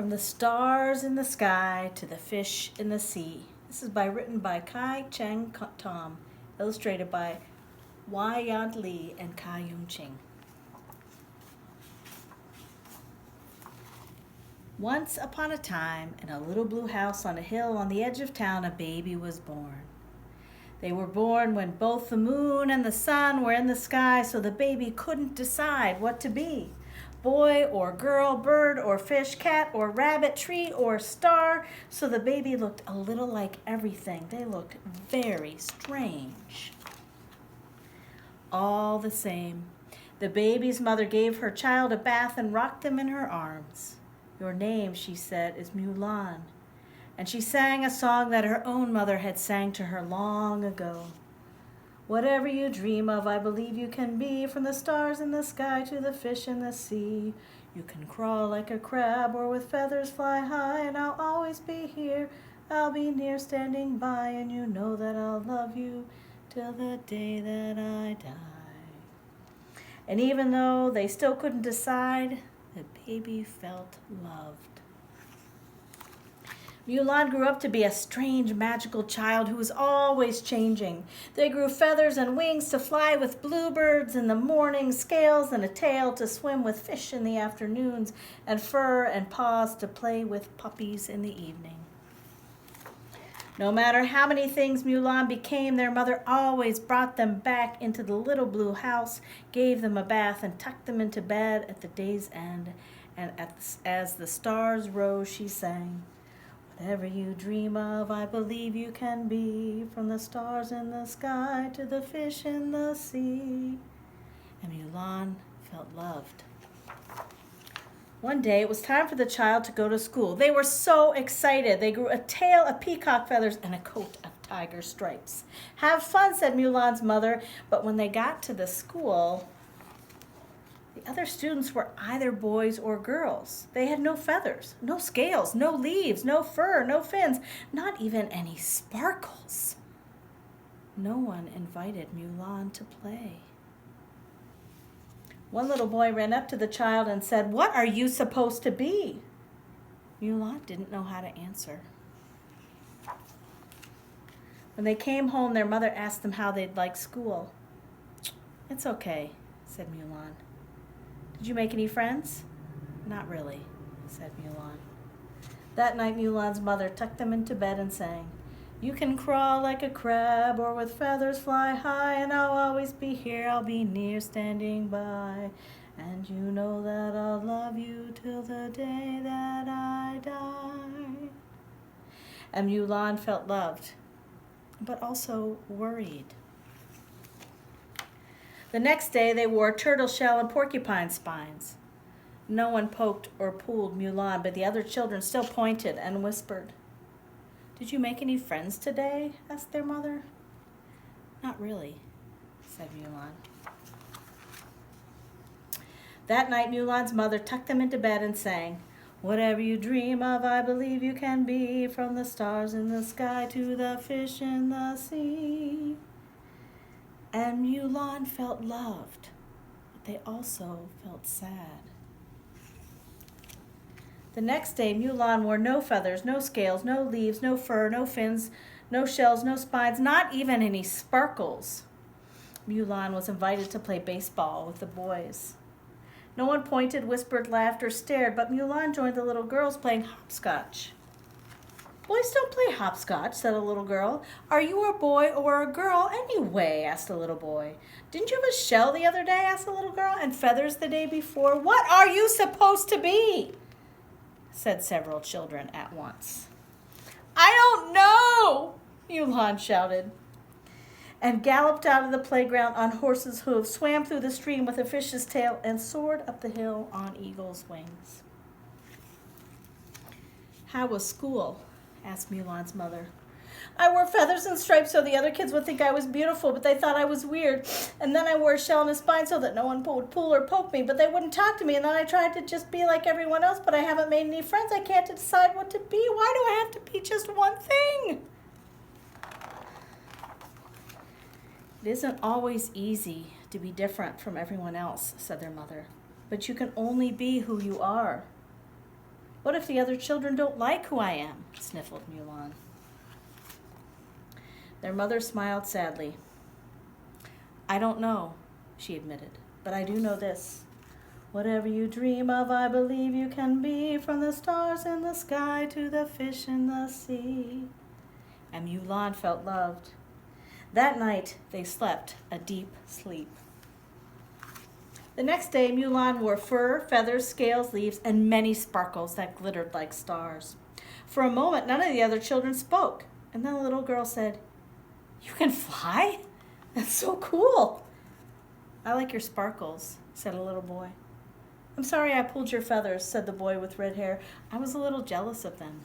From the stars in the sky to the fish in the sea. This is written by Kai Cheng Tom, illustrated by Wai-Yant Lee and Kai Yun Ching. Once upon a time, in a little blue house on a hill on the edge of town, a baby was born. They were born when both the moon and the sun were in the sky, so the baby couldn't decide what to be. Boy or girl, bird or fish, cat or rabbit, tree or star. So the baby looked a little like everything. They looked very strange. All the same, the baby's mother gave her child a bath and rocked them in her arms. Your name, she said, is Mulan. And she sang a song that her own mother had sang to her long ago. Whatever you dream of, I believe you can be, from the stars in the sky to the fish in the sea. You can crawl like a crab or with feathers fly high, and I'll always be here. I'll be near standing by, and you know that I'll love you till the day that I die. And even though they still couldn't decide, the baby felt loved. Mulan grew up to be a strange, magical child who was always changing. They grew feathers and wings to fly with bluebirds in the morning, scales and a tail to swim with fish in the afternoons, and fur and paws to play with puppies in the evening. No matter how many things Mulan became, their mother always brought them back into the little blue house, gave them a bath, and tucked them into bed at the day's end. And as the stars rose, she sang, whatever you dream of, I believe you can be, from the stars in the sky to the fish in the sea. And Mulan felt loved. One day, it was time for the child to go to school. They were so excited. They grew a tail of peacock feathers and a coat of tiger stripes. Have fun, said Mulan's mother. But when they got to the school, the other students were either boys or girls. They had no feathers, no scales, no leaves, no fur, no fins, not even any sparkles. No one invited Mulan to play. One little boy ran up to the child and said, "What are you supposed to be?" Mulan didn't know how to answer. When they came home, their mother asked them how they'd like school. "It's okay," said Mulan. "Did you make any friends?" "Not really," said Mulan. That night, Mulan's mother tucked them into bed and sang, you can crawl like a crab or with feathers fly high, and I'll always be here, I'll be near standing by. And you know that I'll love you till the day that I die. And Mulan felt loved, but also worried. The next day they wore turtle shell and porcupine spines. No one poked or pulled Mulan, but the other children still pointed and whispered. "Did you make any friends today?" asked their mother. "Not really," said Mulan. That night, Mulan's mother tucked them into bed and sang, whatever you dream of, I believe you can be, from the stars in the sky to the fish in the sea. And Mulan felt loved, but they also felt sad. The next day, Mulan wore no feathers, no scales, no leaves, no fur, no fins, no shells, no spines, not even any sparkles. Mulan was invited to play baseball with the boys. No one pointed, whispered, laughed, or stared, but Mulan joined the little girls playing hopscotch. "Boys don't play hopscotch," said a little girl. "Are you a boy or a girl anyway?" asked a little boy. "Didn't you have a shell the other day?" asked a little girl. "And feathers the day before?" "What are you supposed to be?" said several children at once. "I don't know," Mulan shouted, and galloped out of the playground on horse's hooves, swam through the stream with a fish's tail, and soared up the hill on eagle's wings. "How was school?" asked Mulan's mother. "I wore feathers and stripes so the other kids would think I was beautiful, but they thought I was weird. And then I wore a shell and a spine so that no one would pull or poke me, but they wouldn't talk to me. And then I tried to just be like everyone else, but I haven't made any friends. I can't decide what to be. Why do I have to be just one thing?" "It isn't always easy to be different from everyone else," said their mother. "But you can only be who you are. What if the other children don't like who I am? Sniffled Mulan. Their mother smiled sadly. I don't know, she admitted, but I do know this. Whatever you dream of, I believe you can be, from the stars in the sky to the fish in the sea. And Mulan felt loved. That night, they slept a deep sleep. The next day, Mulan wore fur, feathers, scales, leaves, and many sparkles that glittered like stars. For a moment, none of the other children spoke, and then the little girl said, "You can fly? That's so cool." "I like your sparkles," said a little boy. "I'm sorry I pulled your feathers," said the boy with red hair. "I was a little jealous of them."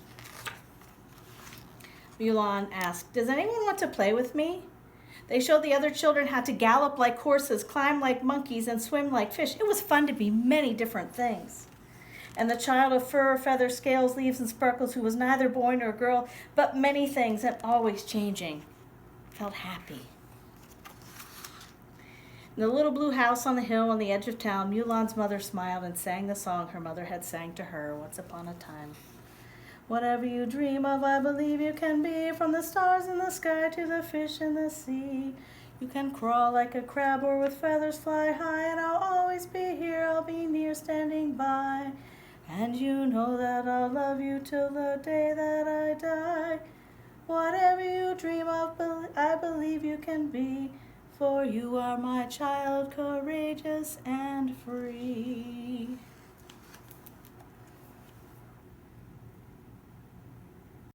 Mulan asked, "Does anyone want to play with me?" They showed the other children how to gallop like horses, climb like monkeys, and swim like fish. It was fun to be many different things. And the child of fur, feathers, scales, leaves, and sparkles, who was neither boy nor girl, but many things and always changing, felt happy. In the little blue house on the hill on the edge of town, Mulan's mother smiled and sang the song her mother had sang to her once upon a time. Whatever you dream of, I believe you can be, from the stars in the sky to the fish in the sea. You can crawl like a crab or with feathers fly high, and I'll always be here, I'll be near standing by. And you know that I'll love you till the day that I die. Whatever you dream of, I believe you can be, for you are my child, courageous and free.